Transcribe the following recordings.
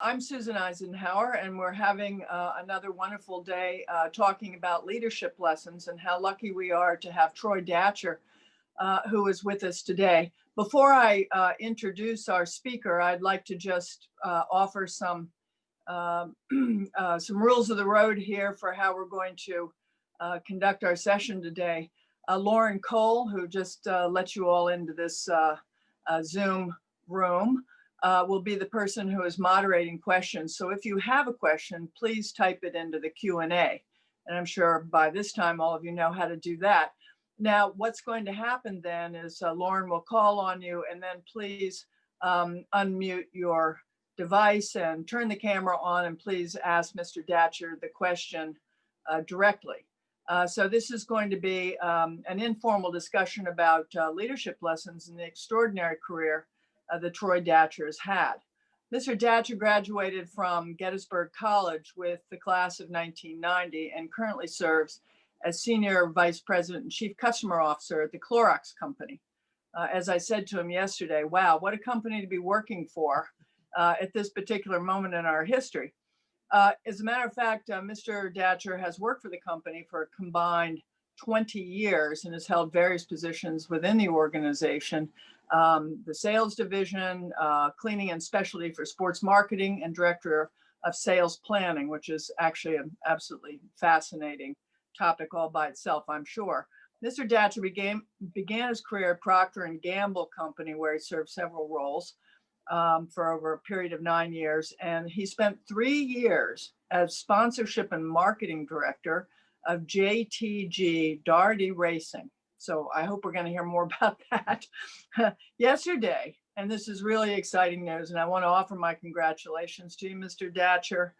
I'm Susan Eisenhower, and we're having another wonderful day talking about leadership lessons and how lucky we are to have Troy Datcher, who is with us today. Before I introduce our speaker, I'd like to just offer some rules of the road here for how we're going to conduct our session today. Lauren Cole, who just let you all into this Zoom room, will be the person who is moderating questions. So if you have a question, please type it into the Q&A. And I'm sure by this time, all of you know how to do that. Now, what's going to happen then is Lauren will call on you, and then please unmute your device and turn the camera on, and please ask Mr. Datcher the question directly. So this is going to be an informal discussion about leadership lessons in the extraordinary career that Troy Datcher has had. Mr. Datcher graduated from Gettysburg College with the class of 1990 and currently serves as Senior Vice President and Chief Customer Officer at the Clorox Company. As I said to him yesterday, wow, what a company to be working for at this particular moment in our history. As a matter of fact, Mr. Datcher has worked for the company for a combined 20 years and has held various positions within the organization, the sales division, cleaning and specialty for sports marketing, and director of sales planning, which is actually an absolutely fascinating topic all by itself, I'm sure. Mr. Datcher began his career at Procter & Gamble Company, where he served several roles for over a period of 9 years. And he spent 3 years as sponsorship and marketing director of JTG Daugherty Racing. So I hope we're going to hear more about that yesterday. And this is really exciting news. And I want to offer my congratulations to you, Mr. Datcher.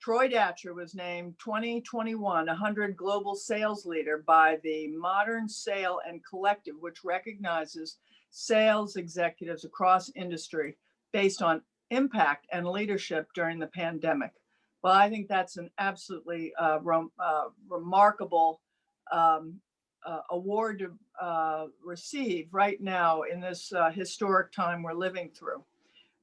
Troy Datcher was named 2021 100 Global Sales Leader by the Modern Sale and Collective, which recognizes sales executives across industry based on impact and leadership during the pandemic. Well, I think that's an absolutely remarkable award to receive right now in this historic time we're living through.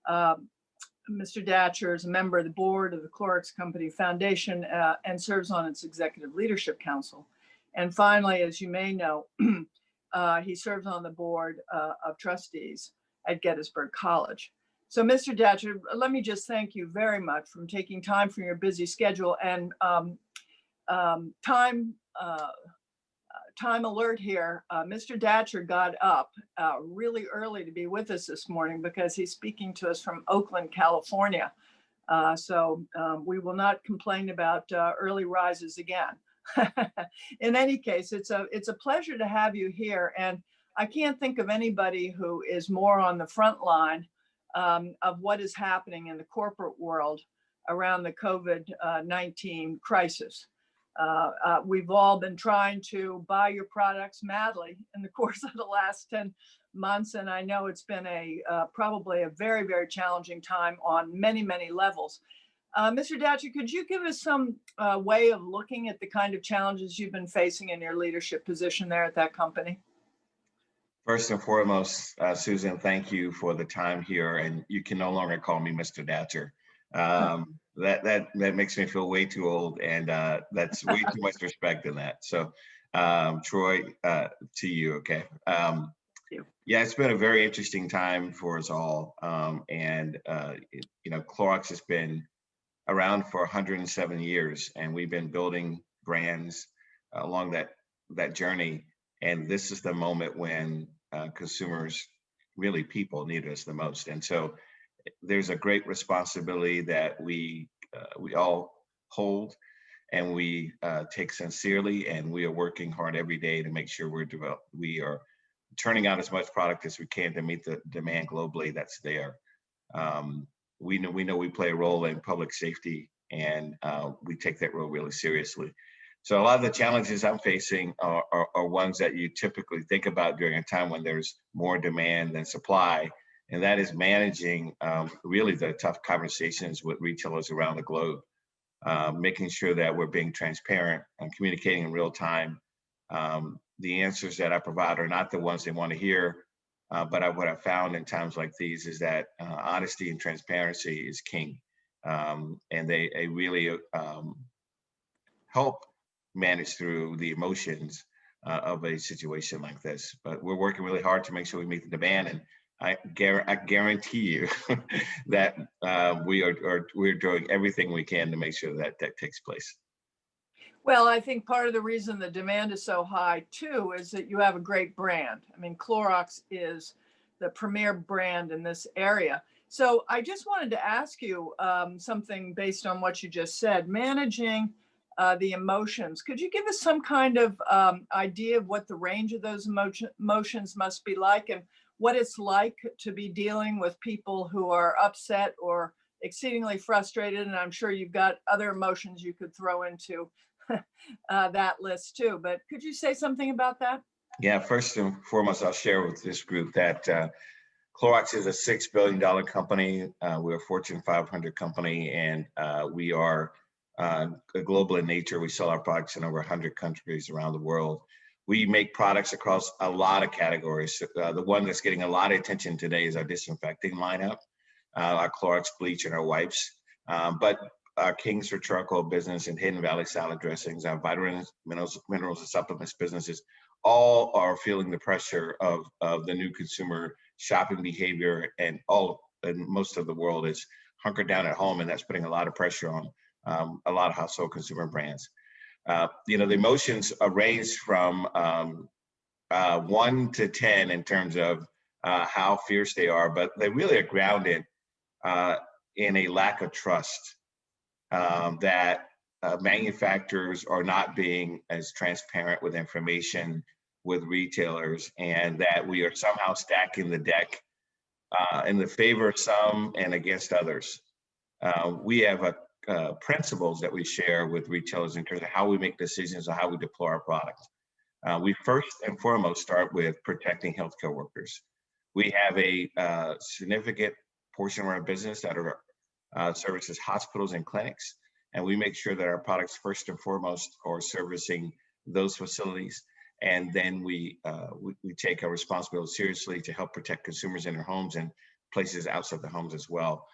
Mr. Datcher is a member of the board of the Clorox Company Foundation and serves on its Executive Leadership Council. And finally, as you may know, he serves on the board of trustees at Gettysburg College. So, Mr. Datcher, let me just thank you very much for taking time from your busy schedule and time alert here. Mr. Datcher got up really early to be with us this morning because he's speaking to us from Oakland, California. So we will not complain about early rises again. In any case, it's a pleasure to have you here. And I can't think of anybody who is more on the front line of what is happening in the corporate world around the COVID-19 crisis. We've all been trying to buy your products madly in the course of the last 10 months. And I know it's been probably a very, very challenging time on many, many levels. Mr. Datcher, could you give us some way of looking at the kind of challenges you've been facing in your leadership position there at that company? First and foremost, Susan, thank you for the time here. And you can no longer call me Mr. Datcher. That makes me feel way too old, and that's way too much respect in that. So, Troy, to you, okay? Yeah, it's been a very interesting time for us all, and Clorox has been around for 107 years, and we've been building brands along that journey. And this is the moment when consumers, really people, need us the most, and so there's a great responsibility that we all hold and we take sincerely, and we are working hard every day to make sure we are turning out as much product as we can to meet the demand globally that's there. We know we play a role in public safety, and we take that role really seriously. So a lot of the challenges I'm facing are ones that you typically think about during a time when there's more demand than supply. And that is managing really the tough conversations with retailers around the globe, making sure that we're being transparent and communicating in real time. The answers that I provide are not the ones they want to hear, But what I found in times like these is that honesty and transparency is king. And they really help manage through the emotions of a situation like this. But we're working really hard to make sure we meet the demand. And I guarantee you that we're doing everything we can to make sure that that takes place. Well, I think part of the reason the demand is so high too is that you have a great brand. I mean, Clorox is the premier brand in this area. So I just wanted to ask you something based on what you just said, managing the emotions. Could you give us some kind of idea of what the range of those emotions must be like, and what it's like to be dealing with people who are upset or exceedingly frustrated? And I'm sure you've got other emotions you could throw into that list too. But could you say something about that? Yeah, first and foremost, I'll share with this group that Clorox is a $6 billion company. We're a Fortune 500 company, and we are global in nature. We sell our products in over 100 countries around the world. We make products across a lot of categories. The one that's getting a lot of attention today is our disinfecting lineup, our Clorox bleach and our wipes. But our Kings for Charcoal business and Hidden Valley salad dressings, our vitamins, minerals and supplements businesses, all are feeling the pressure of the new consumer shopping behavior, and most of the world is hunkered down at home, and that's putting a lot of pressure on a lot of household consumer brands. The emotions range from 1 to 10 in terms of how fierce they are, but they really are grounded in a lack of trust, that manufacturers are not being as transparent with information with retailers, and that we are somehow stacking the deck in the favor of some and against others. We have principles that we share with retailers in terms of how we make decisions on how we deploy our products. We first and foremost start with protecting healthcare workers. We have a significant portion of our business that are services hospitals and clinics, and we make sure that our products first and foremost are servicing those facilities. And then we take our responsibility seriously to help protect consumers in their homes and places outside the homes as well.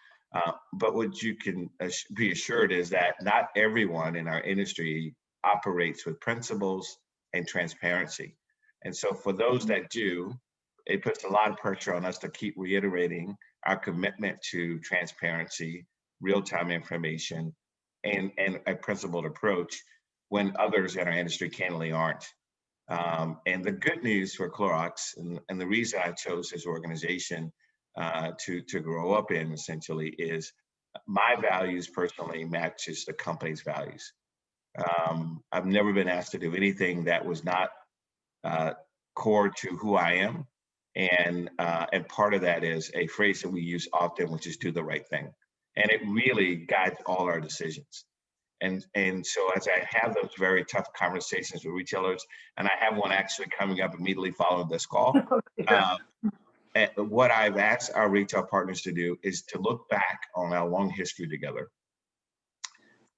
But what you can be assured is that not everyone in our industry operates with principles and transparency. And so for those that do, it puts a lot of pressure on us to keep reiterating our commitment to transparency, real-time information, and a principled approach when others in our industry candidly aren't. And the good news for Clorox, and the reason I chose this organization to grow up in, essentially, is my values personally matches the company's values. I've never been asked to do anything that was not core to who I am. And part of that is a phrase that we use often, which is do the right thing. And it really guides all our decisions. And so as I have those very tough conversations with retailers, and I have one actually coming up immediately following this call, what I've asked our retail partners to do is to look back on our long history together.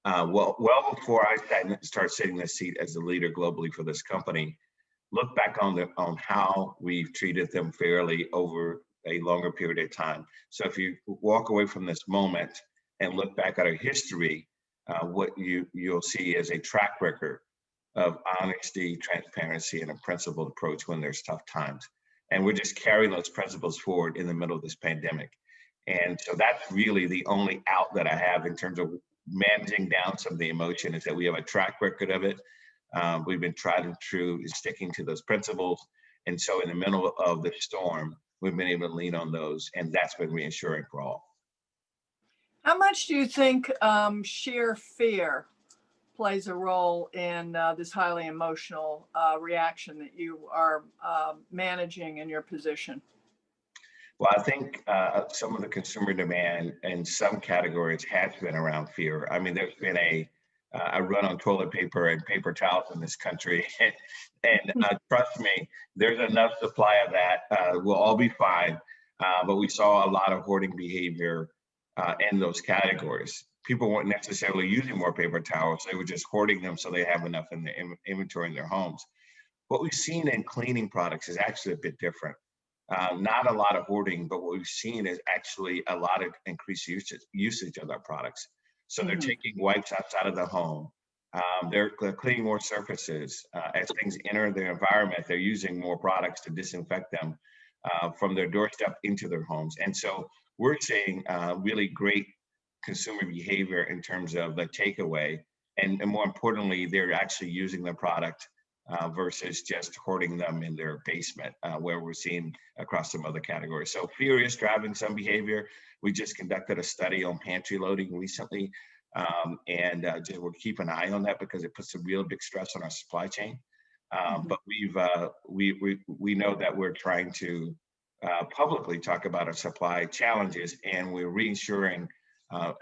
Well before I start sitting this seat as the leader globally for this company, look back on how we've treated them fairly over a longer period of time. So if you walk away from this moment and look back at our history, what you'll see is a track record of honesty, transparency, and a principled approach when there's tough times. And we're just carrying those principles forward in the middle of this pandemic. And so that's really the only out that I have in terms of managing down some of the emotion, is that we have a track record of it. We've been tried and true in sticking to those principles. And so in the middle of the storm, we've been able to lean on those, and that's been reassuring for all. How much do you think sheer fear plays a role in this highly emotional reaction that you are managing in your position? Well, I think some of the consumer demand in some categories has been around fear. I mean, there's been a run on toilet paper and paper towels in this country. And trust me, there's enough supply of that. We'll all be fine. But we saw a lot of hoarding behavior in those categories. People weren't necessarily using more paper towels. They were just hoarding them so they have enough in the inventory in their homes. What we've seen in cleaning products is actually a bit different. Not a lot of hoarding, but what we've seen is actually a lot of increased usage of our products. So they're taking wipes outside of the home. They're cleaning more surfaces. As things enter their environment, they're using more products to disinfect them from their doorstep into their homes. And so we're seeing really great consumer behavior in terms of the takeaway. And more importantly, they're actually using the product versus just hoarding them in their basement, where we're seeing across some other categories. So fear is driving some behavior. We just conducted a study on pantry loading recently, and just we'll keep an eye on that because it puts a real big stress on our supply chain. But we know that we're trying to publicly talk about our supply challenges, and we're reassuring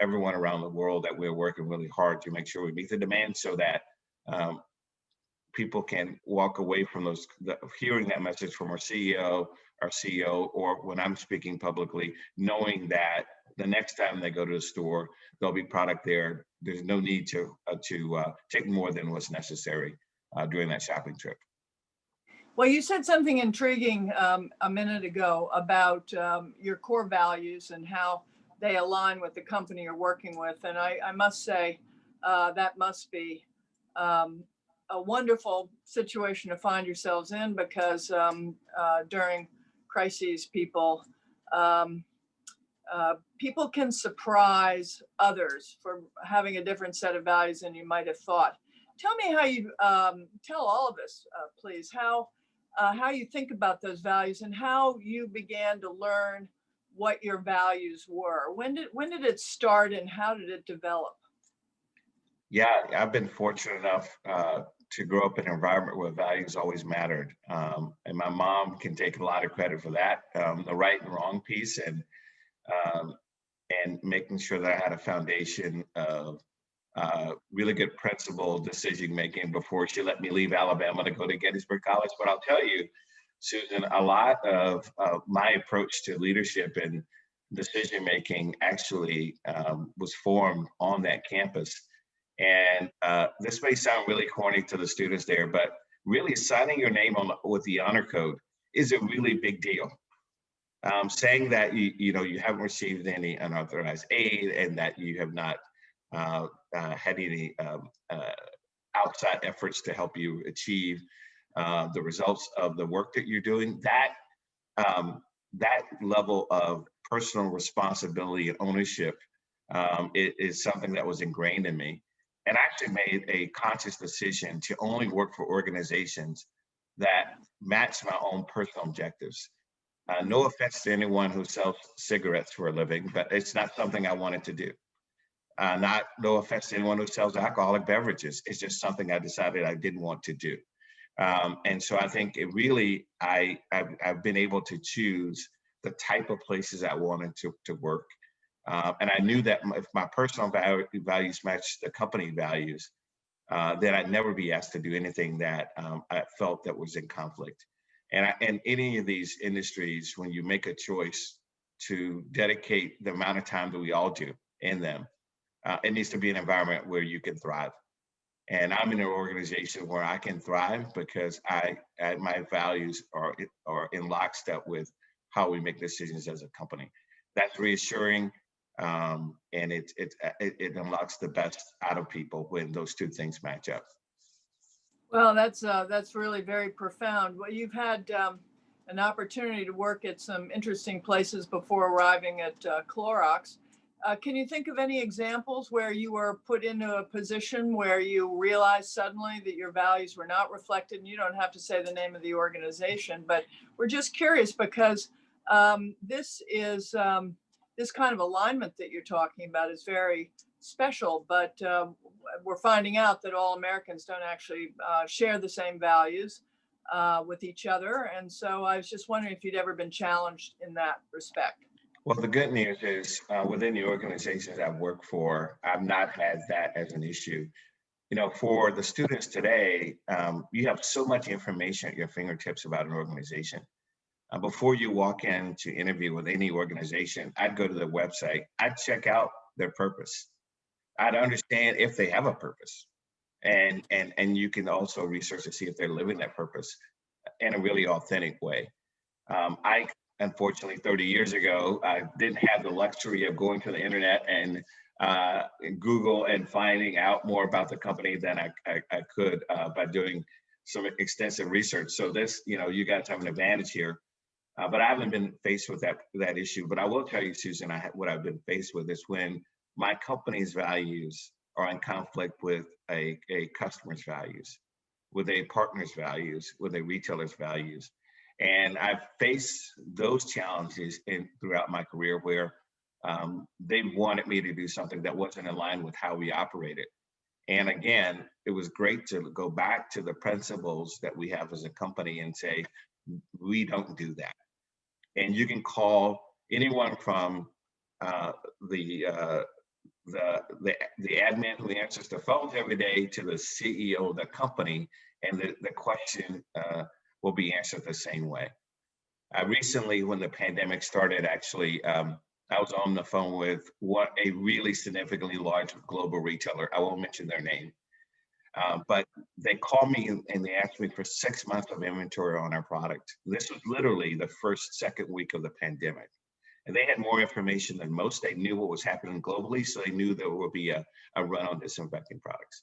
everyone around the world that we're working really hard to make sure we meet the demand so that people can walk away from hearing that message from our CEO, or when I'm speaking publicly, knowing that the next time they go to the store, there'll be product there. There's no need to take more than what's necessary during that shopping trip. Well, you said something intriguing a minute ago about your core values and how they align with the company you're working with. And I must say that must be a wonderful situation to find yourselves in, because during crises, people can surprise others for having a different set of values than you might have thought. Tell me how you tell all of us, please, how you think about those values and how you began to learn what your values were. When did it start and how did it develop? Yeah, I've been fortunate enough to grow up in an environment where values always mattered. And my mom can take a lot of credit for that, the right and wrong piece, and making sure that I had a foundation of really good principle decision making before she let me leave Alabama to go to Gettysburg College. But I'll tell you, Susan, a lot of my approach to leadership and decision making actually was formed on that campus. And this may sound really corny to the students there, but really signing your name on with the honor code is a really big deal. Saying that you haven't received any unauthorized aid and that you have not had any outside efforts to help you achieve the results of the work that you're doing, that level of personal responsibility and ownership is something that was ingrained in me. And I actually made a conscious decision to only work for organizations that match my own personal objectives. No offense to anyone who sells cigarettes for a living, but it's not something I wanted to do. No offense to anyone who sells alcoholic beverages. It's just something I decided I didn't want to do. And so I think it really, I've been able to choose the type of places I wanted to work. And I knew that if my personal values matched the company values, then I'd never be asked to do anything that I felt that was in conflict. And any of these industries, when you make a choice to dedicate the amount of time that we all do in them, it needs to be an environment where you can thrive. And I'm in an organization where I can thrive because my values are in lockstep with how we make decisions as a company. That's reassuring, and it unlocks the best out of people when those two things match up. Well, that's really very profound. Well, you've had an opportunity to work at some interesting places before arriving at Clorox. Can you think of any examples where you were put into a position where you realized suddenly that your values were not reflected? And you don't have to say the name of the organization, but we're just curious because this kind of alignment that you're talking about is very special, but we're finding out that all Americans don't actually share the same values with each other. And so I was just wondering if you'd ever been challenged in that respect. Well, the good news is within the organizations I've worked for, I've not had that as an issue. For the students today, you have so much information at your fingertips about an organization. Before you walk in to interview with any organization, I'd go to their website, I'd check out their purpose. I'd understand if they have a purpose. And you can also research to see if they're living that purpose in a really authentic way. I, unfortunately, 30 years ago, I didn't have the luxury of going to the internet and Google and finding out more about the company than I could by doing some extensive research. So this, you guys have an advantage here. But I haven't been faced with that issue. But I will tell you, Susan, what I've been faced with is when my company's values are in conflict with a customer's values, with a partner's values, with a retailer's values. And I've faced those challenges throughout my career where they wanted me to do something that wasn't in line with how we operated. And again, it was great to go back to the principles that we have as a company and say, we don't do that. And you can call anyone from the admin who answers the phones every day to the CEO of the company, and the question will be answered the same way. Recently, when the pandemic started, actually, I was on the phone with a really significantly large global retailer. I won't mention their name, but they called me and they asked me for 6 months of inventory on our product. This was literally the second week of the pandemic. And they had more information than most. They knew what was happening globally, so they knew there would be a run on disinfecting products.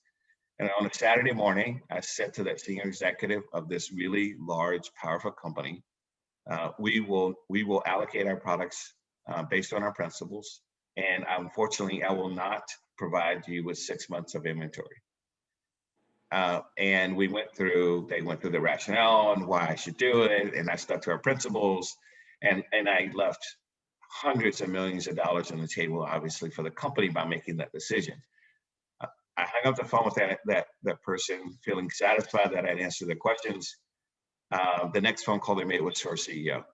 And on a Saturday morning, I said to that senior executive of this really large, powerful company, we will allocate our products based on our principles. And unfortunately, I will not provide you with 6 months of inventory. And they went through the rationale and why I should do it. And I stuck to our principles, and I left hundreds of millions of dollars on the table, obviously, for the company by making that decision. I hung up the phone with that person, feeling satisfied that I'd answered their questions. The next phone call they made was to our CEO.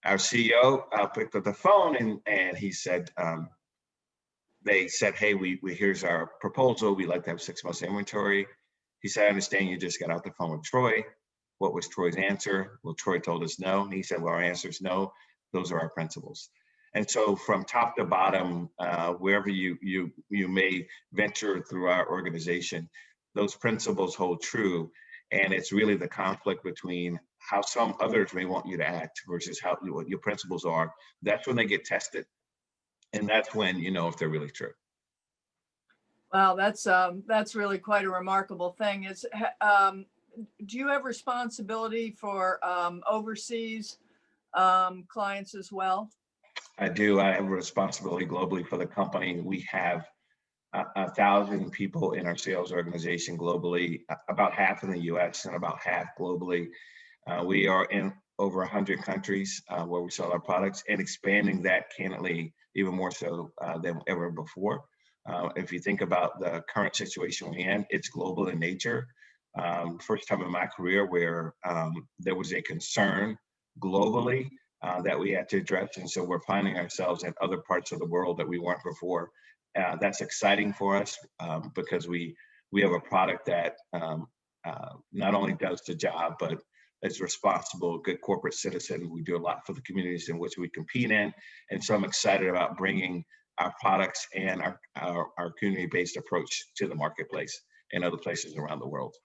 Our CEO picked up the phone and he said, they said, hey, here's our proposal. We'd like to have 6 months inventory. He said, I understand you just got off the phone with Troy. What was Troy's answer? Well, Troy told us no. And he said, well, our answer is no. Those are our principles. And so from top to bottom, wherever you may venture through our organization, those principles hold true. And it's really the conflict between how some others may want you to act versus what your principles are. That's when they get tested. And that's when you know if they're really true. Wow, that's really quite a remarkable thing. Do you have responsibility for overseas clients as well? I do. I have a responsibility globally for the company. We have 1,000 people in our sales organization globally, about half in the US and about half globally. We are in over 100 countries where we sell our products, and expanding that candidly even more so than ever before. If you think about the current situation we're in, it's global in nature. First time in my career where there was a concern globally that we had to address. And so we're finding ourselves in other parts of the world that we weren't before. That's exciting for us because we have a product that not only does the job, but is responsible, good corporate citizen. We do a lot for the communities in which we compete in. And so I'm excited about bringing our products and our community-based approach to the marketplace and other places around the world.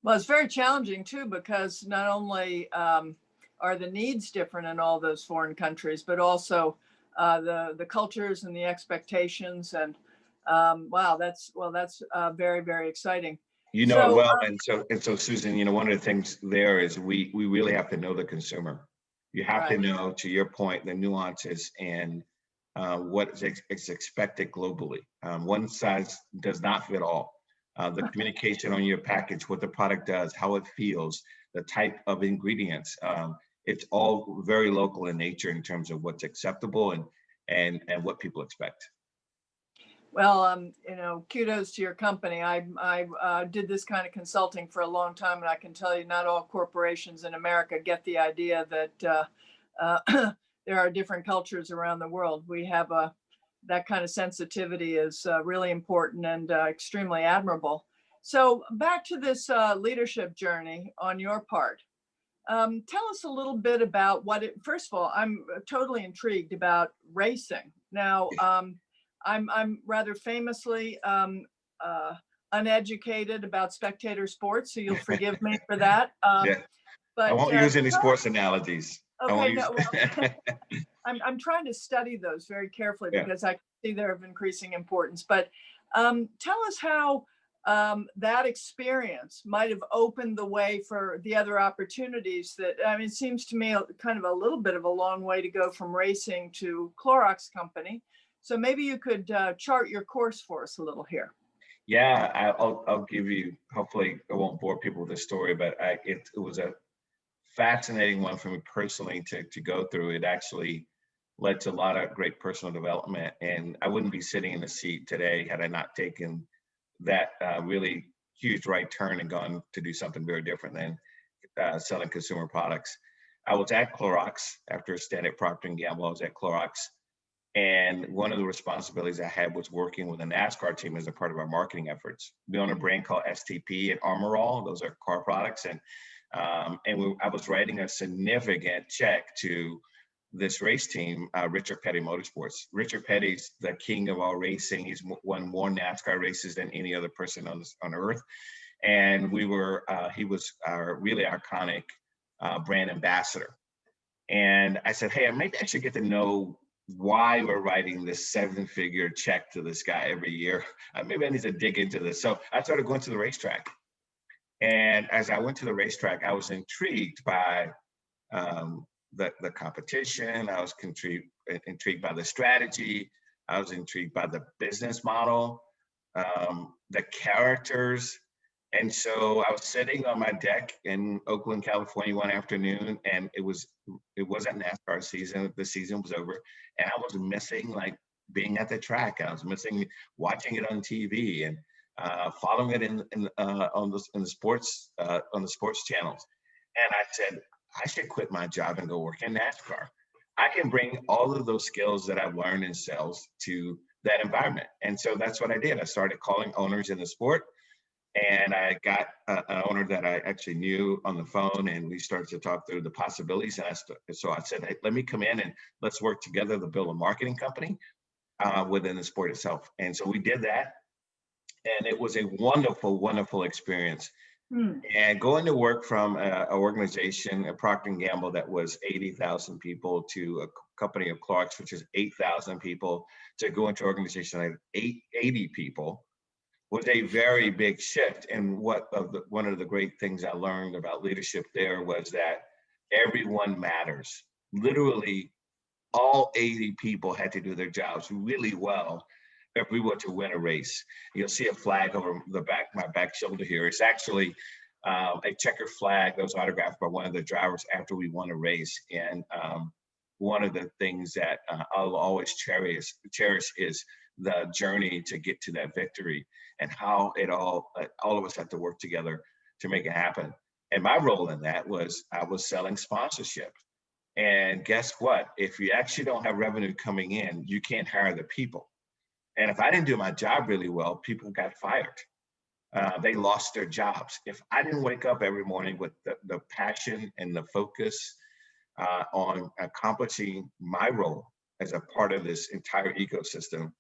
Well, it's very challenging too, because not only are the needs different in all those foreign countries, but also the cultures and the expectations. And wow, that's very, very exciting. You know it well, and so Susan, one of the things there is we really have to know the consumer. You have to know, to your point, the nuances and what is expected globally. One size does not fit all. The communication on your package, what the product does, how it feels, the type of ingredients, it's all very local in nature in terms of what's acceptable and what people expect. Well, kudos to your company. I did this kind of consulting for a long time, and I can tell you not all corporations in America get the idea that there are different cultures around the world. We have that kind of sensitivity is really important and extremely admirable. So back to this leadership journey on your part. Tell us a little bit about first of all, I'm totally intrigued about racing. Now, I'm rather famously uneducated about spectator sports, so you'll forgive me for that. Yeah. I But won't use any tell sports us, analogies. I okay, won't use. no, well, I'm trying to study those very carefully Yeah. because I see they're of increasing importance. But tell us how that experience might have opened the way for the other opportunities that, I mean, it seems to me kind of a little bit of a long way to go from racing to Clorox Company. So maybe you could chart your course for us a little here. Yeah, I'll give you. Hopefully, I won't bore people with this story, but it was a fascinating one for me personally to go through. It actually led to a lot of great personal development, and I wouldn't be sitting in the seat today had I not taken that really huge right turn and gone to do something very different than selling consumer products. I was at Clorox after a stint at Procter & Gamble. I was at Clorox, and one of the responsibilities I had was working with a NASCAR team as a part of our marketing efforts. We own a brand called STP and Armor All. Those are car products, and I was writing a significant check to this race team, Richard Petty Motorsports. Richard Petty's the king of all racing. He's won more NASCAR races than any other person on earth. And he was our really iconic brand ambassador. And I said, hey, maybe I should get to know why we're writing this 7-figure check to this guy every year. Maybe I need to dig into this. So I started going to the racetrack. And as I went to the racetrack, I was intrigued by the competition. I was intrigued by the strategy. I was intrigued by the business model, the characters. And so I was sitting on my deck in Oakland, California one afternoon, and it wasn't NASCAR season. The season was over, and I was missing like being at the track. I was missing watching it on TV and following it on the sports channels. And I said, I should quit my job and go work in NASCAR. I can bring all of those skills that I've learned in sales to that environment. And so that's what I did. I started calling owners in the sport. And I got an owner that I actually knew on the phone, and we started to talk through the possibilities. And so I said, hey, let me come in and let's work together to build a marketing company within the sport itself. And so we did that. And it was a wonderful, wonderful experience. And going to work from an organization, a Procter & Gamble that was 80,000 people, to a company of Clorox, which is 8,000 people, to go into an organization that had 80 people, was a very big shift. And one of the great things I learned about leadership there was that everyone matters. Literally, all 80 people had to do their jobs really well if we were to win a race. You'll see a flag over my back shoulder here. It's actually a checkered flag that was autographed by one of the drivers after we won a race. And one of the things that I'll always cherish is the journey to get to that victory, and how all of us have to work together to make it happen. And my role in that was I was selling sponsorship. And guess what? If you actually don't have revenue coming in, you can't hire the people. And if I didn't do my job really well, people got fired. They lost their jobs. If I didn't wake up every morning with the passion and the focus on accomplishing my role as a part of this entire ecosystem,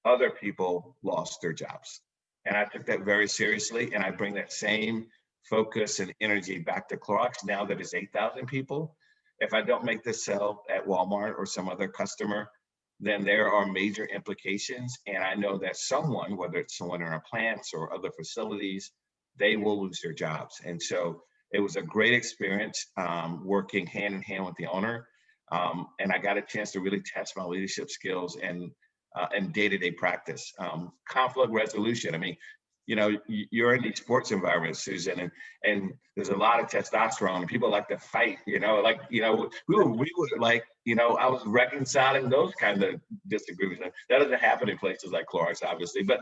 other people lost their jobs. And I took that very seriously. And I bring that same focus and energy back to Clorox now that it's 8,000 people. If I don't make this sell at Walmart or some other customer, then there are major implications. And I know that someone, whether it's someone in our plants or other facilities, they will lose their jobs. And so it was a great experience working hand in hand with the owner. And I got a chance to really test my leadership skills and day-to-day practice. Conflict resolution. I mean, you're in these sports environments, Susan, and there's a lot of testosterone, and people like to fight, we were like, I was reconciling those kind of disagreements. That doesn't happen in places like Clorox, obviously, but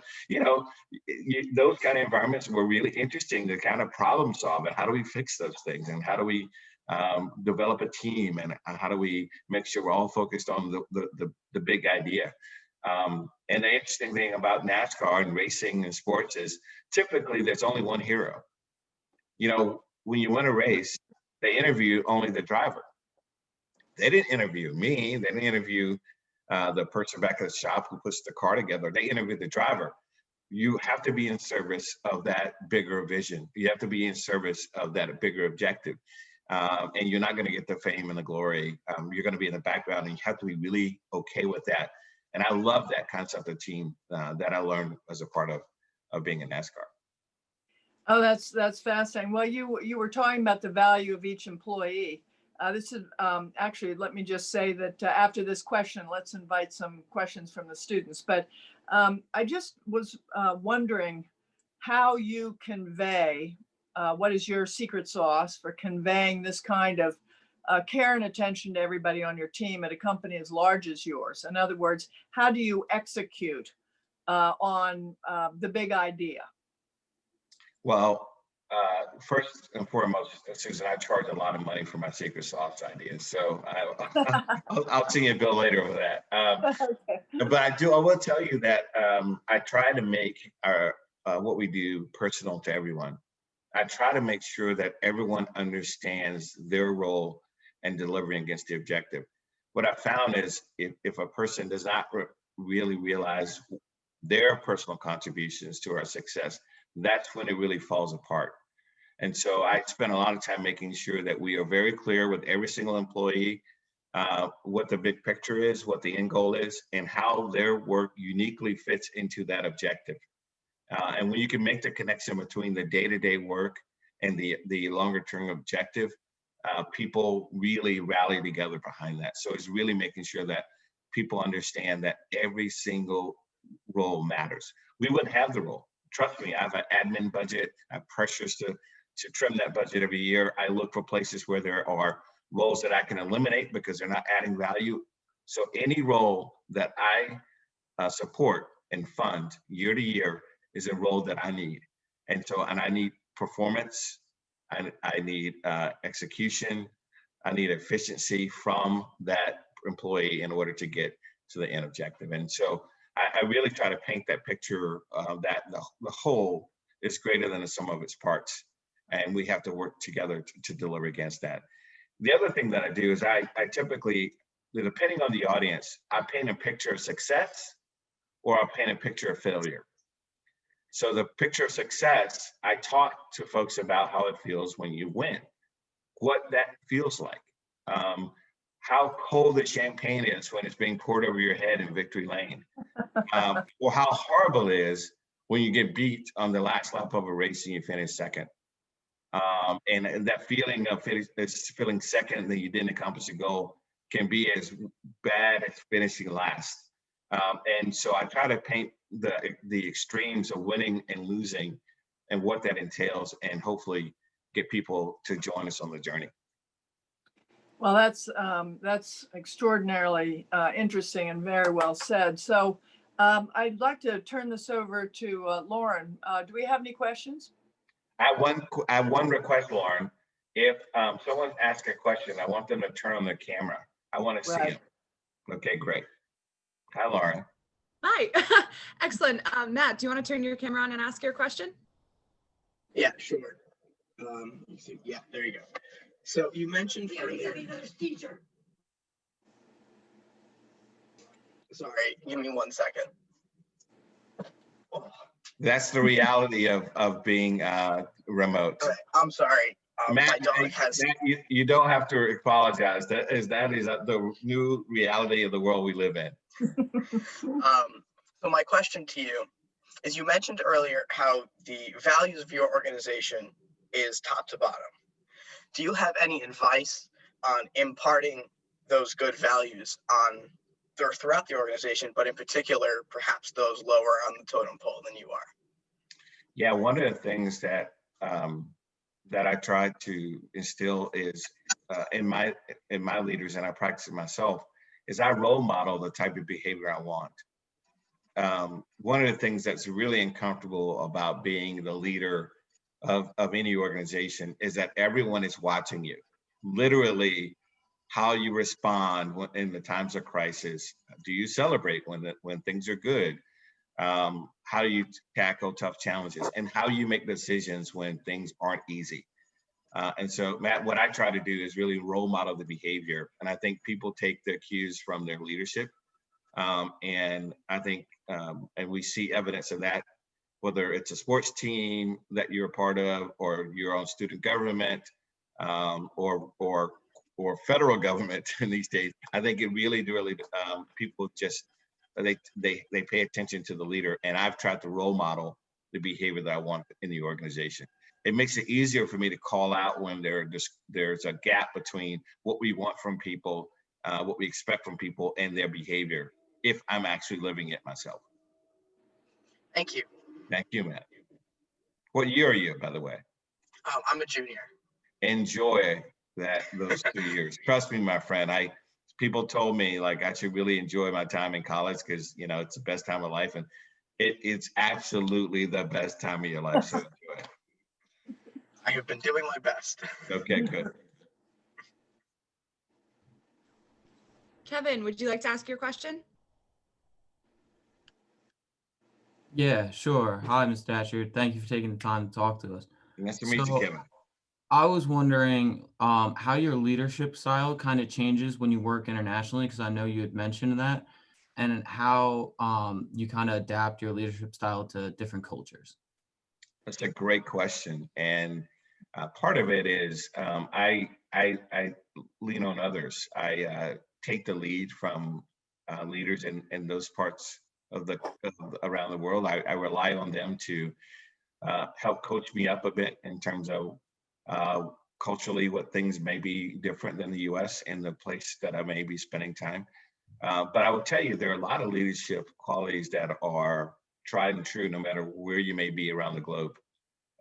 those kind of environments were really interesting to kind of problem solve. And how do we fix those things? And how do we develop a team? And how do we make sure we're all focused on the big idea? And the interesting thing about NASCAR and racing and sports is typically there's only one hero. When you win a race, they interview only the driver. They didn't interview me. They didn't interview the person back at the shop who puts the car together. They interviewed the driver. You have to be in service of that bigger vision. You have to be in service of that bigger objective. And you're not going to get the fame and the glory. You're going to be in the background, and you have to be really okay with that. And I love that concept of team that I learned as a part of being in NASCAR. Oh, that's fascinating. Well, you were talking about the value of each employee. This is actually, let me just say that after this question, let's invite some questions from the students. But I just was wondering how you convey, what is your secret sauce for conveying this kind of care and attention to everybody on your team at a company as large as yours? In other words, how do you execute on the big idea? Well, first and foremost, Susan, I charge a lot of money for my secret sauce ideas, so I'll see you a bill later over that. Okay. But I will tell you that I try to make what we do personal to everyone. I try to make sure that everyone understands their role in delivering against the objective. What I found is if a person does not really realize their personal contributions to our success, that's when it really falls apart. And so I spend a lot of time making sure that we are very clear with every single employee what the big picture is, what the end goal is, and how their work uniquely fits into that objective. And when you can make the connection between the day-to-day work and the longer-term objective, people really rally together behind that. So it's really making sure that people understand that every single role matters. We wouldn't have the role. Trust me, I have an admin budget. I have pressures to trim that budget every year. I look for places where there are roles that I can eliminate because they're not adding value. So any role that I support and fund year to year is a role that I need. And I need performance. I need execution. I need efficiency from that employee in order to get to the end objective. And so I really try to paint that picture that the whole is greater than the sum of its parts. And we have to work together to deliver against that. The other thing that I do is I typically, depending on the audience, I paint a picture of success or I'll paint a picture of failure. So the picture of success, I talk to folks about how it feels when you win, what that feels like, how cold the champagne is when it's being poured over your head in victory lane, or how horrible it is when you get beat on the last lap of a race and you finish second. And that feeling of feeling second and then you didn't accomplish a goal can be as bad as finishing last. And so I try to paint the extremes of winning and losing and what that entails, and hopefully get people to join us on the journey. Well, that's extraordinarily interesting and very well said. So I'd like to turn this over to Lauren. Do we have any questions? I have one request, Lauren. If someone asks a question, I want them to turn on their camera. I want to see Right. them. Okay, great. Hi, Lauren. Hi. Excellent. Matt, do you want to turn your camera on and ask your question? Yeah, sure. Let's see. Yeah, there you go. So you mentioned earlier. Sorry, give me 1 second. Oh. That's the reality of being remote. All right, I'm sorry. Matt, my dog has. Matt, you don't have to apologize. That is the new reality of the world we live in. So my question to you is, you mentioned earlier how the values of your organization is top to bottom. Do you have any advice on imparting those good values throughout the organization, but in particular, perhaps those lower on the totem pole than you are? Yeah, one of the things that I try to instill is in my leaders, and I practice it myself, is I role model the type of behavior I want. One of the things that's really uncomfortable about being the leader of any organization is that everyone is watching you. Literally, how you respond in the times of crisis. Do you celebrate when things are good? How do you tackle tough challenges? And how you make decisions when things aren't easy? And so, Matt, what I try to do is really role model the behavior. And I think people take their cues from their leadership. And I think, and we see evidence of that, whether it's a sports team that you're a part of or your own student government, or federal government in these days. I think it really people just they pay attention to the leader, and I've tried to role model the behavior that I want in the organization. It makes it easier for me to call out when there's a gap between what we want from people, what we expect from people, and their behavior, if I'm actually living it myself. Thank you. Thank you, Matt. What year are you, by the way? I'm a junior. Enjoy those 2 years. Trust me, my friend. People told me like I should really enjoy my time in college because it's the best time of life, and it's absolutely the best time of your life. So enjoy it. I have been doing my best. Okay, good. Kevin, would you like to ask your question? Yeah, sure. Hi, Ms. Datcher. Thank you for taking the time to talk to us. Nice to meet you, So, Kevin. I was wondering how your leadership style kind of changes when you work internationally, because I know you had mentioned that, and how you kind of adapt your leadership style to different cultures. That's a great question, and part of it is I lean on others. I take the lead from leaders in those parts of around the world. I rely on them to help coach me up a bit in terms of culturally what things may be different than the U.S. and the place that I may be spending time. But I will tell you, there are a lot of leadership qualities that are tried and true no matter where you may be around the globe.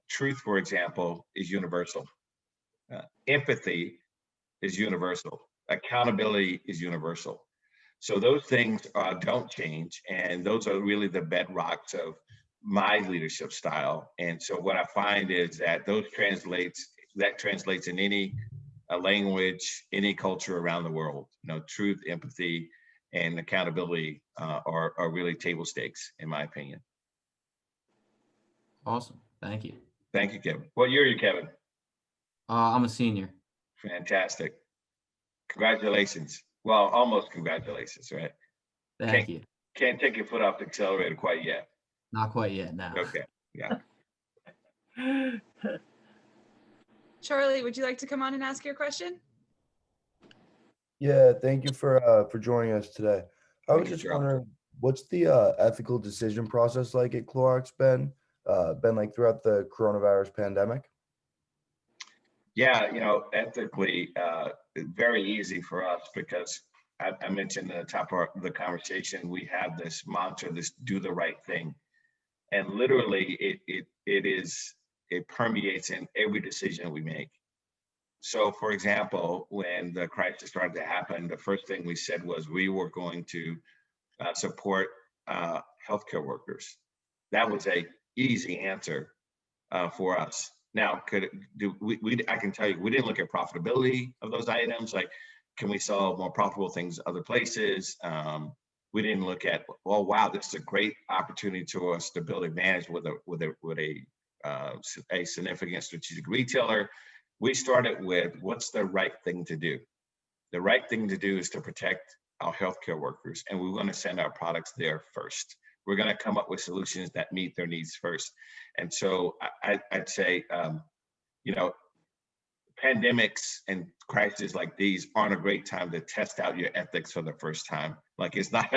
Truth, for example, is universal. Empathy is universal. Accountability is universal. So those things don't change, and those are really the bedrocks of my leadership style. And so what I find is that that translates in any language, any culture around the world. Truth, empathy, and accountability are really table stakes, in my opinion. Awesome. Thank you. Thank you, Kevin. What year are you, Kevin? I'm a senior. Fantastic. Congratulations. Well, almost congratulations, right? Thank you. Can't take your foot off the accelerator quite yet. Not quite yet, no. Okay, yeah. Charlie, would you like to come on and ask your question? Yeah, thank you for joining us today. I Thank was you, just Charlie. wondering, what's the ethical decision process like at Clorox been like throughout the coronavirus pandemic? Yeah, ethically, very easy for us because I mentioned at the top of the conversation, we have this mantra, this do the right thing. And literally it permeates in every decision we make. So for example, when the crisis started to happen, the first thing we said was we were going to support healthcare workers. That was a easy answer for us. Now, I can tell you, we didn't look at profitability of those items. Like, can we sell more profitable things other places? We didn't look at, oh wow, this is a great opportunity to us to build advantage with a significant strategic retailer. We started with what's the right thing to do. The right thing to do is to protect our healthcare workers, and we want to send our products there first. We're going to come up with solutions that meet their needs first. And so I'd say, pandemics and crises like these aren't a great time to test out your ethics for the first time. Like, it's not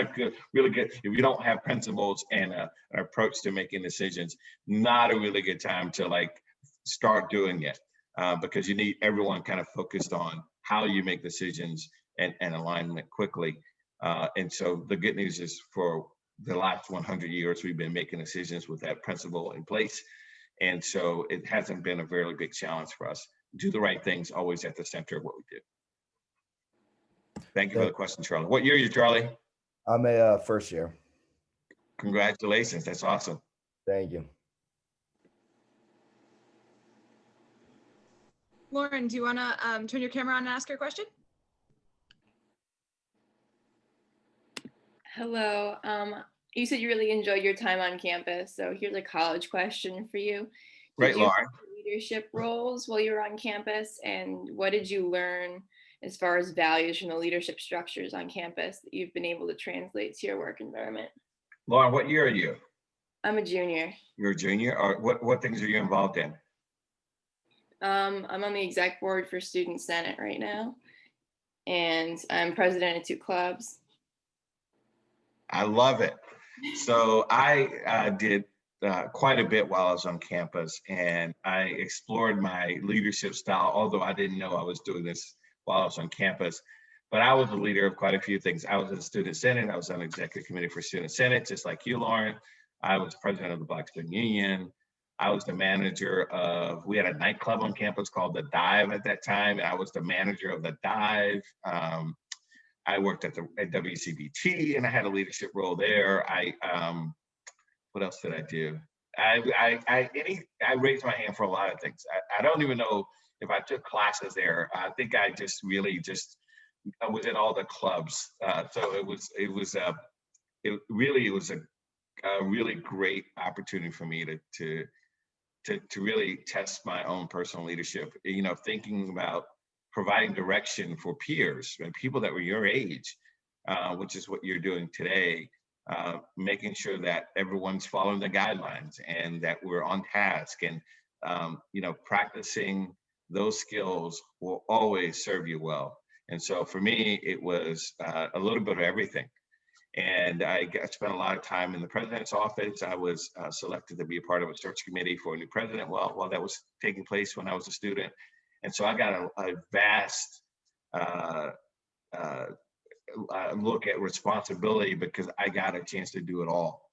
really good. If you don't have principles and an approach to making decisions, not a really good time to start doing it because you need everyone kind of focused on how you make decisions and alignment quickly. And so the good news is for the last 100 years, we've been making decisions with that principle in place. And so it hasn't been a very big challenge for us. Do the right things, always at the center of what we do. Thank you for the question, Charlie. What year are you, Charlie? I'm a first year. Congratulations, that's awesome. Thank you. Lauren, do you want to turn your camera on and ask your question? Hello. You said you really enjoyed your time on campus, so here's a college question for you. Great, Did you Lauren. have leadership roles while you were on campus, and what did you learn as far as values from the leadership structures on campus that you've been able to translate to your work environment? Lauren, what year are you? I'm a junior. You're a junior. Or what things are you involved in? I'm on the exec board for Student Senate right now, and I'm president of 2 clubs. I love it. So I did quite a bit while I was on campus, and I explored my leadership style, although I didn't know I was doing this while I was on campus. But I was the leader of quite a few things. I was in the Student Senate. I was on the executive committee for Student Senate, just like you, Lauren. I was president of the Black Student Union. I was the manager of, we had a nightclub on campus called The Dive at that time. And I was the manager of The Dive. I worked at WCBT and I had a leadership role there. What else did I do? I raised my hand for a lot of things. I don't even know if I took classes there. I think I just really I was in all the clubs. So it was a really great opportunity for me to really test my own personal leadership, thinking about providing direction for peers and people that were your age, which is what you're doing today, making sure that everyone's following the guidelines and that we're on task, and practicing those skills will always serve you well. And so for me, it was a little bit of everything. And I spent a lot of time in the president's office. I was selected to be a part of a search committee for a new president while that was taking place when I was a student. And so I got a vast look at responsibility because I got a chance to do it all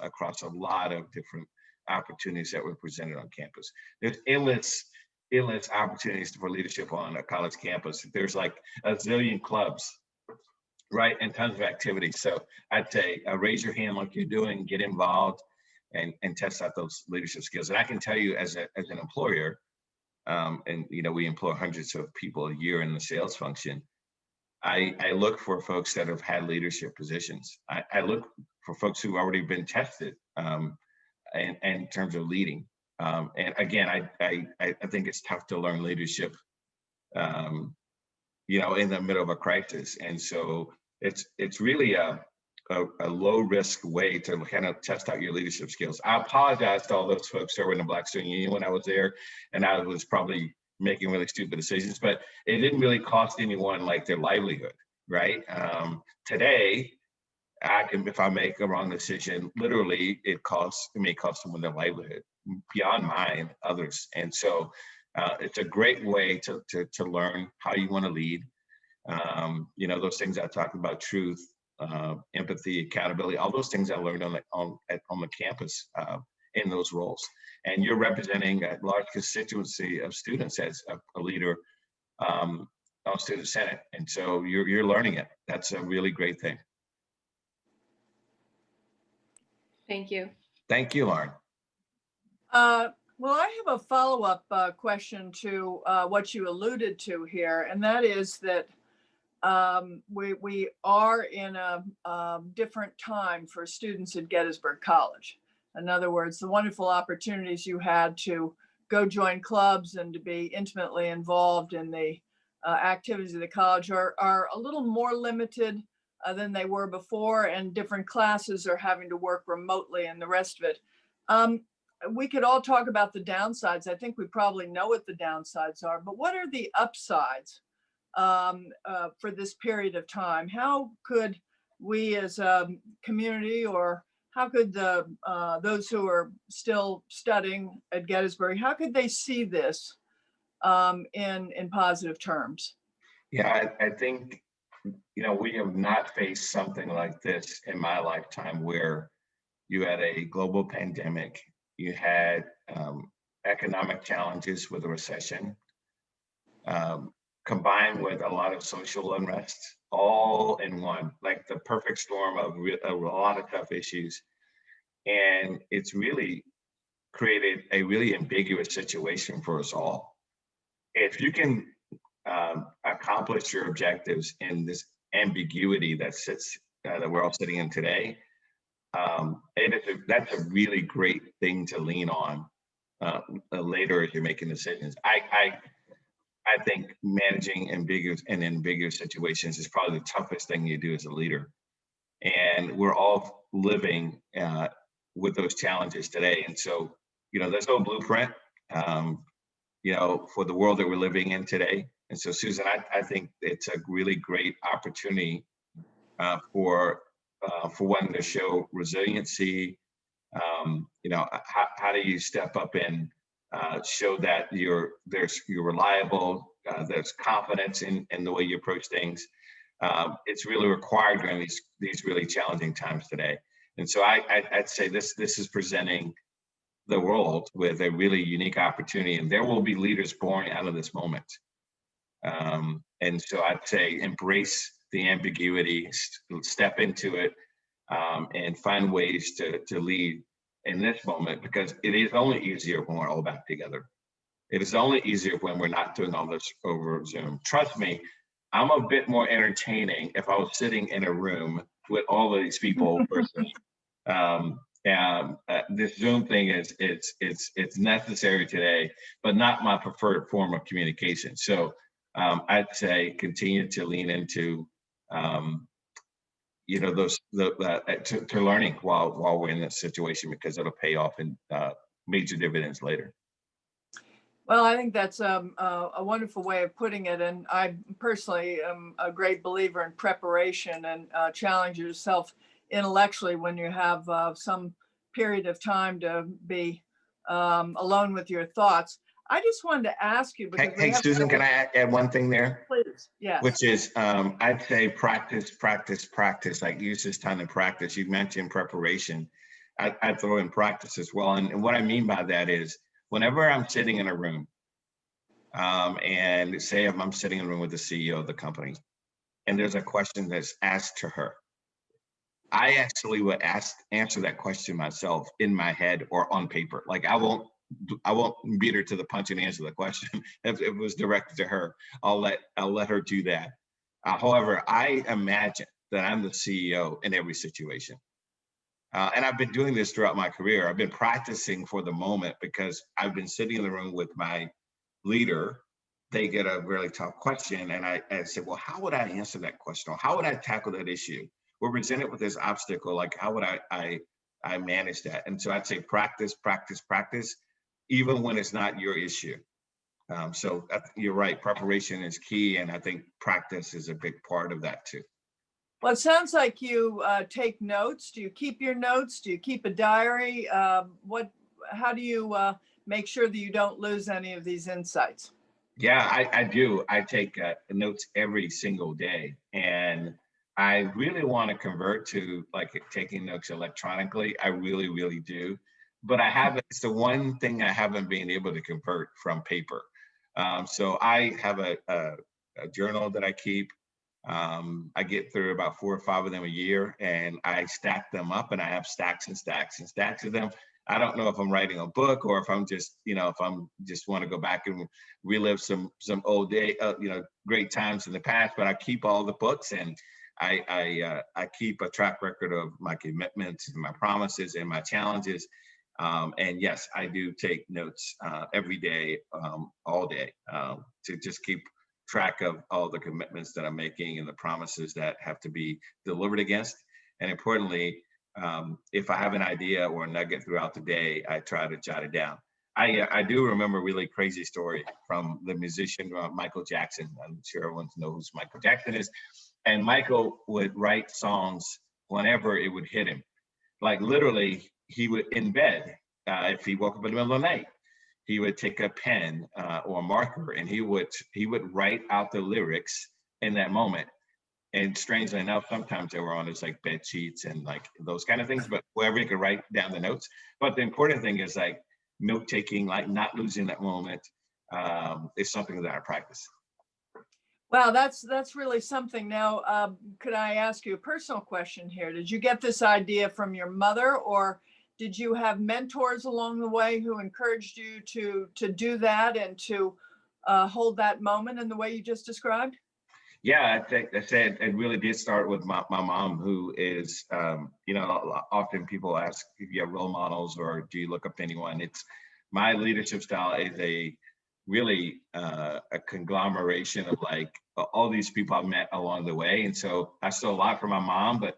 across a lot of different opportunities that were presented on campus. There's endless opportunities for leadership on a college campus. There's like a zillion clubs, right? And tons of activities. So I'd say raise your hand like you're doing, get involved and test out those leadership skills. And I can tell you as an employer, and we employ hundreds of people a year in the sales function. I look for folks that have had leadership positions. I look for folks who've already been tested in terms of leading. And again, I think it's tough to learn leadership, in the middle of a crisis. And so it's really a low risk way to kind of test out your leadership skills. I apologize to all those folks who were in the Black Student Union when I was there, and I was probably making really stupid decisions, but it didn't really cost anyone like their livelihood, right? Today, if I make a wrong decision, literally it may cost someone their livelihood beyond mine, others. And so it's a great way to learn how you want to lead. Those things I talked about, truth, empathy, accountability, all those things I learned on the campus in those roles. And you're representing a large constituency of students as a leader on Student Senate. And so you're learning it. That's a really great thing. Thank you. Thank you, Lauren. Well, I have a follow-up question to what you alluded to here, and that is that we are in a different time for students at Gettysburg College. In other words, the wonderful opportunities you had to go join clubs and to be intimately involved in the activities of the college are a little more limited than they were before, and different classes are having to work remotely and the rest of it. We could all talk about the downsides. I think we probably know what the downsides are, but what are the upsides for this period of time? How could we as a community, or how could those who are still studying at Gettysburg, how could they see this in positive terms? Yeah, I think, we have not faced something like this in my lifetime, where you had a global pandemic, you had economic challenges with a recession, combined with a lot of social unrest, all in one, like the perfect storm of a lot of tough issues. And it's really created a really ambiguous situation for us all. If you can accomplish your objectives in this ambiguity that we're all sitting in today, that's a really great thing to lean on later as you're making decisions. I think managing ambiguous situations is probably the toughest thing you do as a leader. And we're all living with those challenges today. And so, there's no blueprint. for the world that we're living in today. And so, Susan, I think it's a really great opportunity for one to show resiliency. How do you step up and show that you're reliable, there's confidence in the way you approach things. It's really required during these really challenging times today. And so I'd say this is presenting the world with a really unique opportunity, and there will be leaders born out of this moment. And so I'd say embrace the ambiguity, step into it, and find ways to lead in this moment, because it is only easier when we're all back together. It is only easier when we're not doing all this over Zoom. Trust me, I'm a bit more entertaining if I was sitting in a room with all of these people versus this Zoom thing it's necessary today, but not my preferred form of communication. So I'd say continue to lean into to learning while we're in this situation, because it'll pay off in major dividends later. Well, I think that's a wonderful way of putting it. And I personally am a great believer in preparation and challenge yourself intellectually when you have some period of time to be alone with your thoughts. I just wanted to ask you, because Hey, Susan, can I add one thing there? Please, yes. Which is, I'd say practice, like use this time to practice. You mentioned preparation. I'd throw in practice as well. And what I mean by that is, whenever I'm sitting in a room, and say if I'm sitting in a room with the CEO of the company, and there's a question that's asked to her, I actually would answer that question myself in my head or on paper. Like I won't beat her to the punch and answer the question. If it was directed to her, I'll let her do that. However, I imagine that I'm the CEO in every situation. And I've been doing this throughout my career. I've been practicing for the moment, because I've been sitting in the room with my leader. They get a really tough question, and I say, well, how would I answer that question? Or how would I tackle that issue? We're presented with this obstacle, like how would I manage that? And so I'd say practice, even when it's not your issue. So you're right, preparation is key, and I think practice is a big part of that too. Well, it sounds like you take notes. Do you keep your notes? Do you keep a diary? How do you make sure that you don't lose any of these insights? Yeah, I do. I take notes every single day, and I really want to convert to like taking notes electronically. I really, really do. But I haven't, it's the one thing I haven't been able to convert from paper. So I have a journal that I keep. I get through about 4 or 5 of them a year, and I stack them up, and I have stacks and stacks and stacks of them. I don't know if I'm writing a book or if I'm just, if I'm just want to go back and relive some old day, great times in the past. But I keep all the books, and I keep a track record of my commitments and my promises and my challenges. And yes, I do take notes every day, all day, to just keep track of all the commitments that I'm making and the promises that have to be delivered against. And importantly, if I have an idea or a nugget throughout the day, I try to jot it down. I do remember a really crazy story from the musician Michael Jackson. I'm sure everyone knows who Michael Jackson is. And Michael would write songs whenever it would hit him. Like literally, he would, in bed, if he woke up in the middle of the night, he would take a pen or a marker, and he would write out the lyrics in that moment. And strangely enough, sometimes they were on his like bed sheets and like those kind of things, but wherever he could write down the notes. But the important thing is like note taking, like not losing that moment, is something that I practice. Wow, that's really something. Now, could I ask you a personal question here? Did you get this idea from your mother, or did you have mentors along the way who encouraged you to do that and to hold that moment in the way you just described? Yeah, I think I said it really did start with my mom, who is, often people ask if you have role models or do you look up to anyone. It's my leadership style is a really a conglomeration of like all these people I've met along the way. And so I saw a lot from my mom, but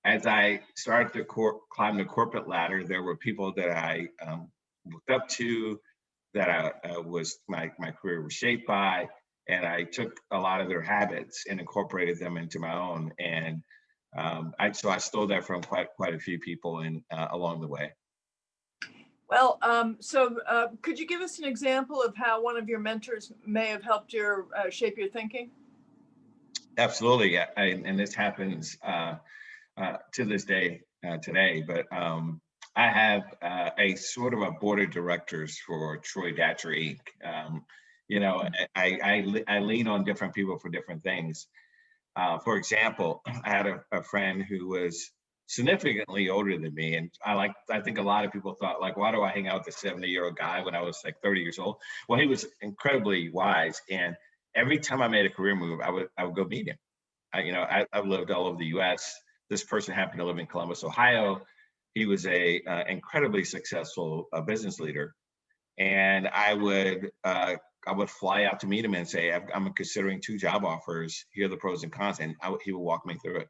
as I started to climb the corporate ladder, there were people that I looked up to, that my career was shaped by, and I took a lot of their habits and incorporated them into my own. And I stole that from quite a few people along the way. Well, could you give us an example of how one of your mentors may have helped your shape your thinking? Absolutely, and this happens to this day today. But I have a sort of a board of directors for Troy Datcher Inc. I lean on different people for different things. For example, I had a friend who was significantly older than me, and I think a lot of people thought, like, why do I hang out with a 70-year-old guy when I was like 30 years old? Well, he was incredibly wise, and every time I made a career move, I would go meet him. I've lived all over the U.S. This person happened to live in Columbus, Ohio. He was a incredibly successful business leader, and I would fly out to meet him and say, I'm considering 2 job offers. Here are the pros and cons, and he would walk me through it.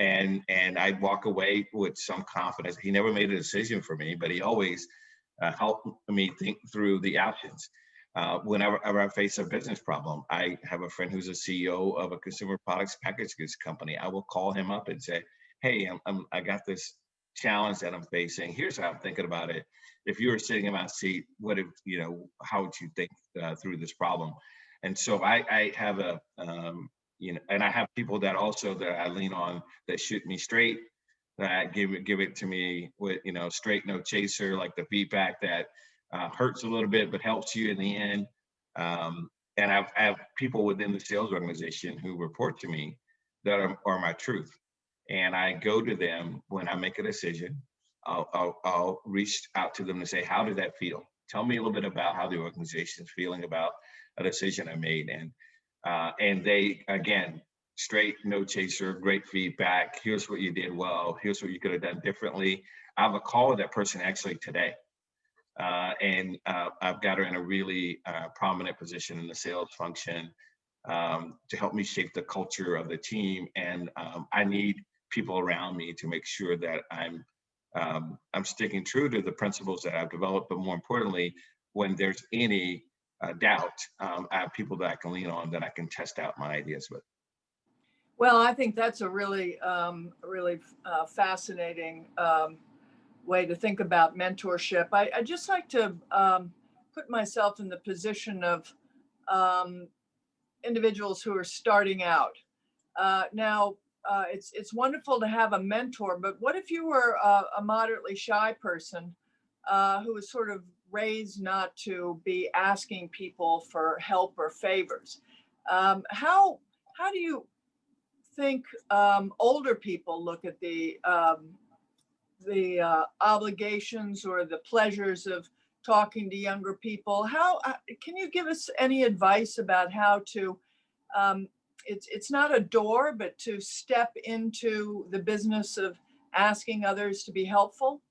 And I'd walk away with some confidence. He never made a decision for me, but he always helped me think through the options. Whenever I face a business problem, I have a friend who's a CEO of a consumer products packaged goods company. I will call him up and say, hey, I got this challenge that I'm facing. Here's how I'm thinking about it. If you were sitting in my seat, how would you think through this problem? And so I have and I have people that I lean on that shoot me straight, that give it to me with, straight, no chaser, like the feedback that hurts a little bit, but helps you in the end. And I have people within the sales organization who report to me that are my truth. And I go to them when I make a decision. I'll reach out to them and say, how did that feel? Tell me a little bit about how the organization is feeling about a decision I made. And they, again, straight, no chaser, great feedback. Here's what you did well. Here's what you could have done differently. I have a call with that person actually today. And I've got her in a really prominent position in the sales function to help me shape the culture of the team. And I need people around me to make sure that I'm sticking true to the principles that I've developed. But more importantly, when there's any doubt, I have people that I can lean on, that I can test out my ideas with. Well, I think that's a really fascinating way to think about mentorship. I just like to put myself in the position of individuals who are starting out. Now, it's wonderful to have a mentor, but what if you were a moderately shy person who was sort of raised not to be asking people for help or favors? How do you think older people look at the obligations or the pleasures of talking to younger people? How can you give us any advice about how to it's not a door, but to step into the business of asking others to be helpful?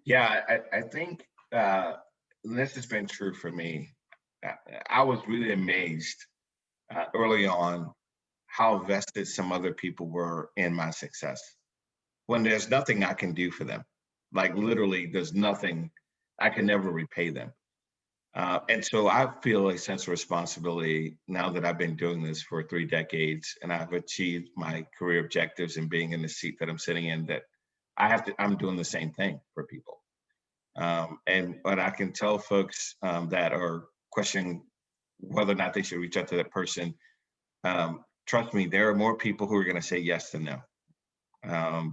Yeah, I think this has been true for me. I was really amazed early on how vested some other people were in my success, when there's nothing I can do for them. Like literally, there's nothing, I can never repay them. And so I feel a sense of responsibility now that I've been doing this for 3 decades and I've achieved my career objectives and being in the seat that I'm sitting in, that I'm doing the same thing for people. But I can tell folks that are questioning whether or not they should reach out to that person. Trust me, there are more people who are going to say yes than no,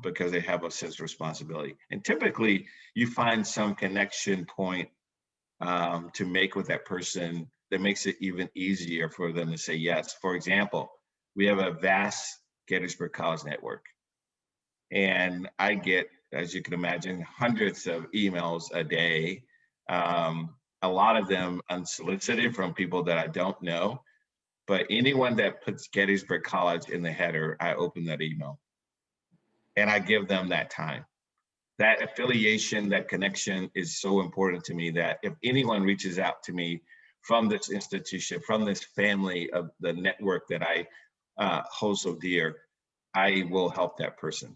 because they have a sense of responsibility. And typically you find some connection point to make with that person that makes it even easier for them to say yes. For example, we have a vast Gettysburg College network. And I get, as you can imagine, hundreds of emails a day, a lot of them unsolicited from people that I don't know. But anyone that puts Gettysburg College in the header, I open that email. And I give them that time. That affiliation, that connection is so important to me that if anyone reaches out to me from this institution, from this family of the network that I hold so dear, I will help that person.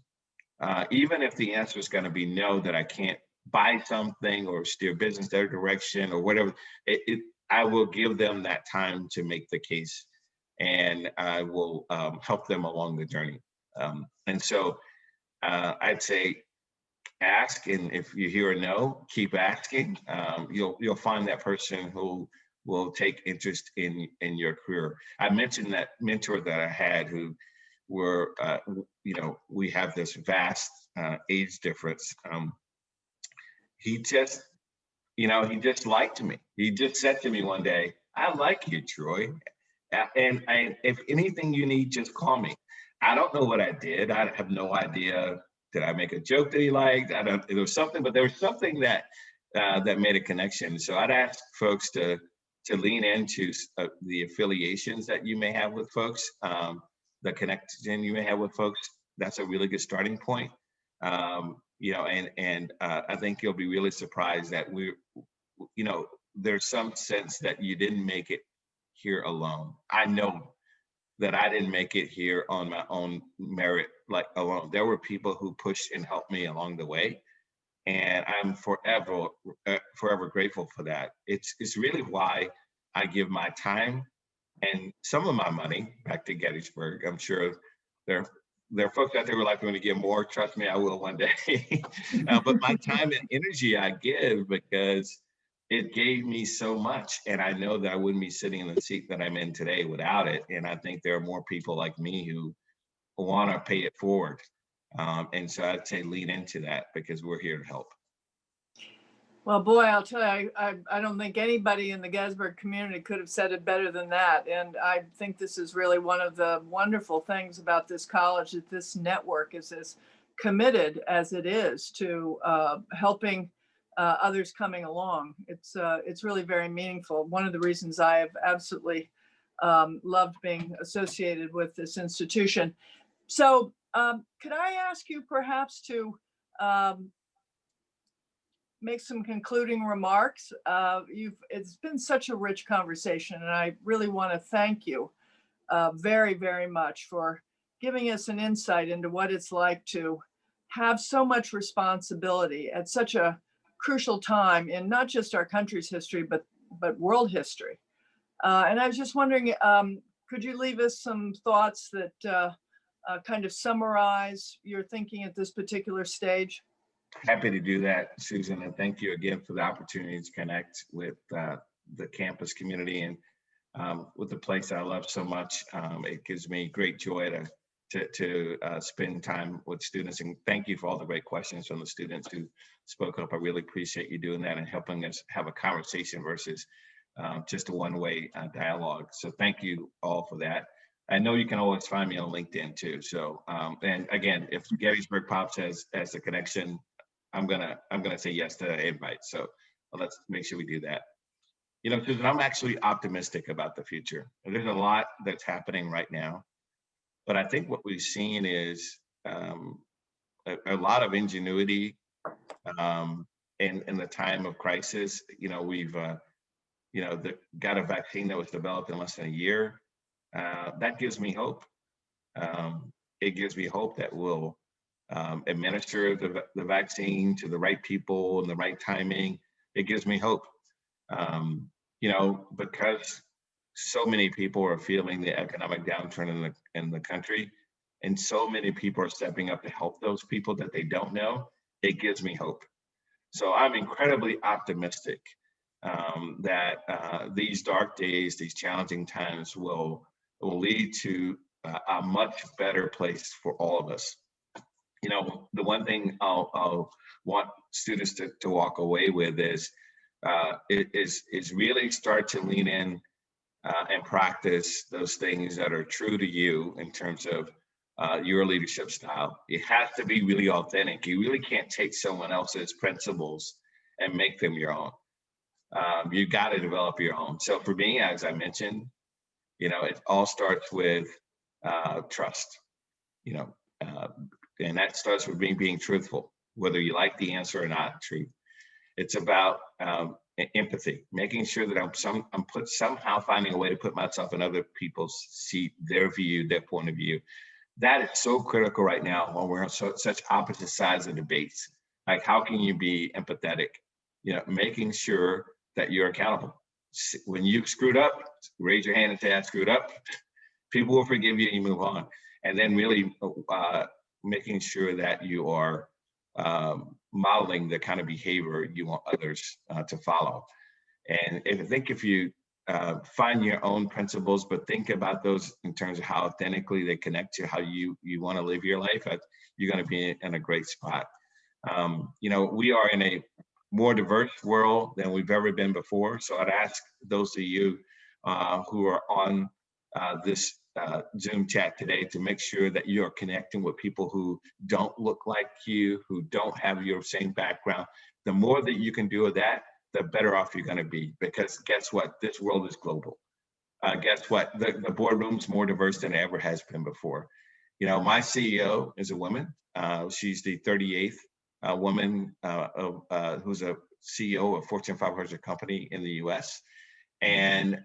Even if the answer is going to be no, that I can't buy something or steer business their direction or whatever, I will give them that time to make the case, and I will help them along the journey. And so I'd say ask, and if you hear a no, keep asking. You'll find that person who will take interest in your career. I mentioned that mentor that I had who were, we have this vast age difference. He just liked me. He just said to me one day, "I like you, Troy. And if anything you need, just call me." I don't know what I did. I have no idea. Did I make a joke that he liked? There was something that that made a connection. So I'd ask folks to lean into the affiliations that you may have with folks, the connection you may have with folks. That's a really good starting point. I think you'll be really surprised that there's some sense that you didn't make it here alone. I know that I didn't make it here on my own merit, like alone. There were people who pushed and helped me along the way. And I'm forever grateful for that. It's really why I give my time and some of my money back to Gettysburg. I'm sure there are folks out there who would like me to give more. Trust me, I will one day. But my time and energy I give because it gave me so much. And I know that I wouldn't be sitting in the seat that I'm in today without it. And I think there are more people like me who want to pay it forward. And so I'd say lean into that because we're here to help. Well, boy, I'll tell you, I don't think anybody in the Gettysburg community could have said it better than that. And I think this is really one of the wonderful things about this college, that this network is as committed as it is to helping others coming along. It's really very meaningful. One of the reasons I have absolutely loved being associated with this institution. So could I ask you perhaps to make some concluding remarks? It's been such a rich conversation, and I really want to thank you very, very much for giving us an insight into what it's like to have so much responsibility at such a crucial time in not just our country's history, but world history. And I was just wondering, could you leave us some thoughts that kind of summarize your thinking at this particular stage? Happy to do that, Susan, and thank you again for the opportunity to connect with the campus community and with the place I love so much. It gives me great joy to spend time with students, and thank you for all the great questions from the students who spoke up. I really appreciate you doing that and helping us have a conversation versus just a one-way dialogue. So thank you all for that. I know you can always find me on LinkedIn too. So and again, if Gettysburg pops as a connection, I'm gonna say yes to that invite. So let's make sure we do that. Susan, I'm actually optimistic about the future. There's a lot that's happening right now, but I think what we've seen is a lot of ingenuity in the time of crisis. We've got a vaccine that was developed in less than a year. That gives me hope. It gives me hope that we'll administer the vaccine to the right people and the right timing. It gives me hope, because so many people are feeling the economic downturn in the country, and so many people are stepping up to help those people that they don't know. It gives me hope. So I'm incredibly optimistic that these dark days, these challenging times will lead to a much better place for all of us. The one thing I'll want students to walk away with is really start to lean in and practice those things that are true to you in terms of your leadership style. It has to be really authentic. You really can't take someone else's principles and make them your own. You got to develop your own. So for me, as I mentioned, it all starts with trust, and that starts with being truthful, whether you like the answer or not. Truth. It's about empathy, making sure that I'm somehow finding a way to put myself in other people's seat, their view, their point of view. That is so critical right now when we're on such opposite sides of debates. Like, how can you be empathetic? You know, making sure that you're accountable. When you screwed up, raise your hand and say, I screwed up. People will forgive you and you move on. And then really making sure that you are modeling the kind of behavior you want others to follow. And if you find your own principles, but think about those in terms of how authentically they connect to how you want to live your life, you're going to be in a great spot. You know, we are in a more diverse world than we've ever been before. So I'd ask those of you who are on this Zoom chat today to make sure that you're connecting with people who don't look like you, who don't have your same background. The more that you can do of that, the better off you're going to be, because guess what? This world is global. Guess what? The boardroom's more diverse than it ever has been before. You know, my CEO is a woman. She's the 38th woman who's a CEO of Fortune 500 company in the US. And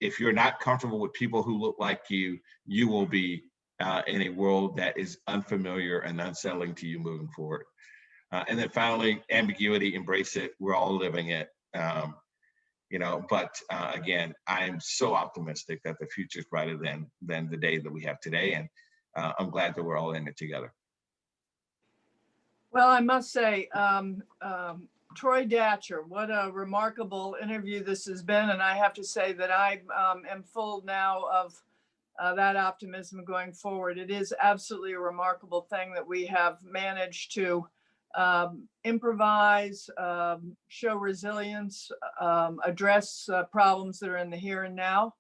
if you're not comfortable with people who look like you, you will be in a world that is unfamiliar and unsettling to you moving forward. And then finally, ambiguity, embrace it. We're all living it. You know, but again, I'm so optimistic that the future is brighter than the day that we have today. And I'm glad that we're all in it together. Well, I must say, Troy Datcher, what a remarkable interview this has been. And I have to say that I am full now of that optimism going forward. It is absolutely a remarkable thing that we have managed to improvise, show resilience, address problems that are in the here and now.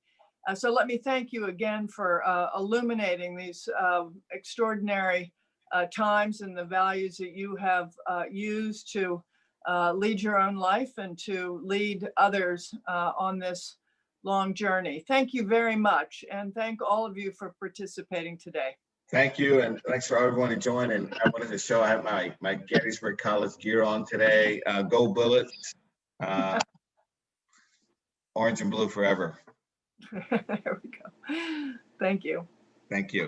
So let me thank you again for illuminating these extraordinary times and the values that you have used to lead your own life and to lead others on this long journey. Thank you very much. And thank all of you for participating today. Thank you, and thanks for everyone to join. And I wanted to show I have my Gettysburg College gear on today. Go Bullets, orange and blue forever. There we go. Thank you. Thank you.